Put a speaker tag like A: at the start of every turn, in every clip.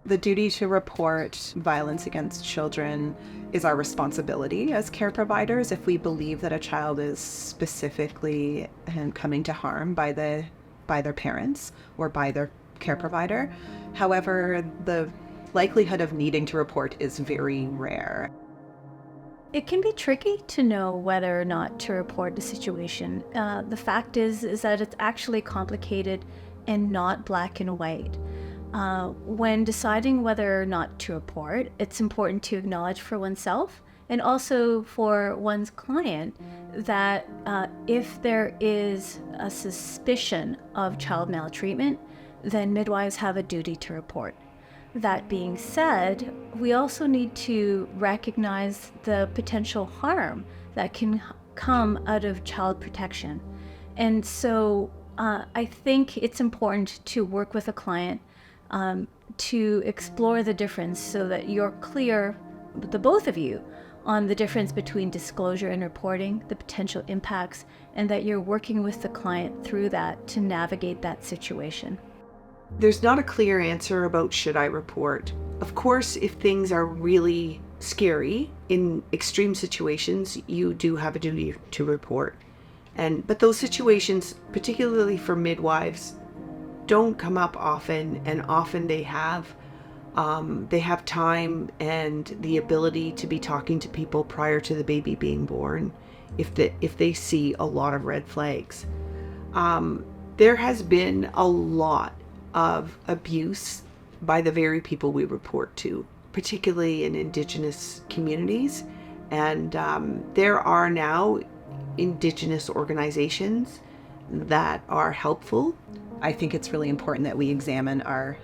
A: The duty to report violence against children is our responsibility as care providers if we believe that a child is specifically coming to harm by their parents or by their care provider. However, the likelihood of needing to report is very rare.
B: It can be tricky to know whether or not to report the situation. The fact is that it's actually complicated and not black and white. When deciding whether or not to report, it's important to acknowledge for oneself and also for one's client that if there is a suspicion of child maltreatment, then midwives have a duty to report. That being said, we also need to recognize the potential harm that can come out of child protection. And so I think it's important to work with a client to explore the difference so that you're clear, the both of you, on the difference between disclosure and reporting, the potential impacts, and that you're working with the client through that to navigate that situation.
C: There's not a clear answer about should I report. Of course, if things are really scary in extreme situations, you do have a duty to report. But those situations, particularly for midwives, don't come up often, and often they have time and the ability to be talking to people prior to the baby being born if they see a lot of red flags. There has been a lot of abuse by the very people we report to, particularly in Indigenous communities. And there are now Indigenous organizations that are helpful.
A: I think it's really important that we examine our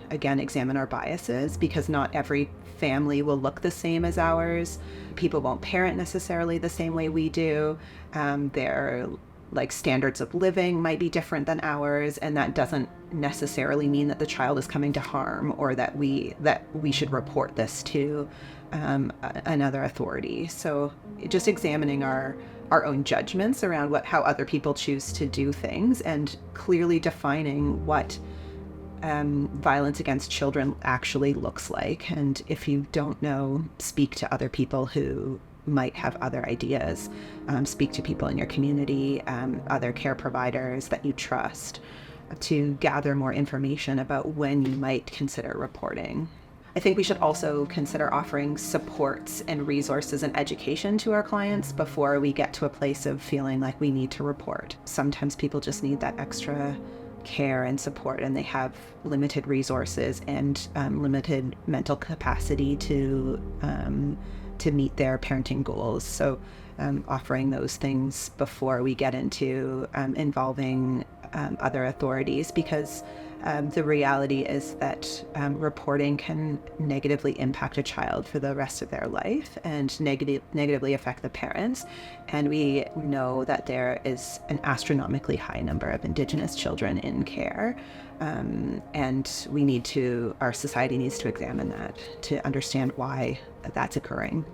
A: biases, because not every family will look the same as ours. People won't parent necessarily the same way we do. Their standards of living might be different than ours, and that doesn't necessarily mean that the child is coming to harm or that we should report this to another authority. So just examining our own judgments around how other people choose to do things, and clearly defining what violence against children actually looks like. And if you don't know, speak to other people who might have other ideas. Speak to people in your community, other care providers that you trust, to gather more information about when you might consider reporting. I think we should also consider offering supports and resources and education to our clients before we get to a place of feeling like we need to report. Sometimes people just need that extra care and support, and they have limited resources and limited mental capacity to meet their parenting goals. So offering those things before we get into involving other authorities, because the reality is that reporting can negatively impact a child for the rest of their life and negatively affect the parents. And we know that there is an astronomically high number of Indigenous children in care. And our society needs to examine that to understand why that's occurring.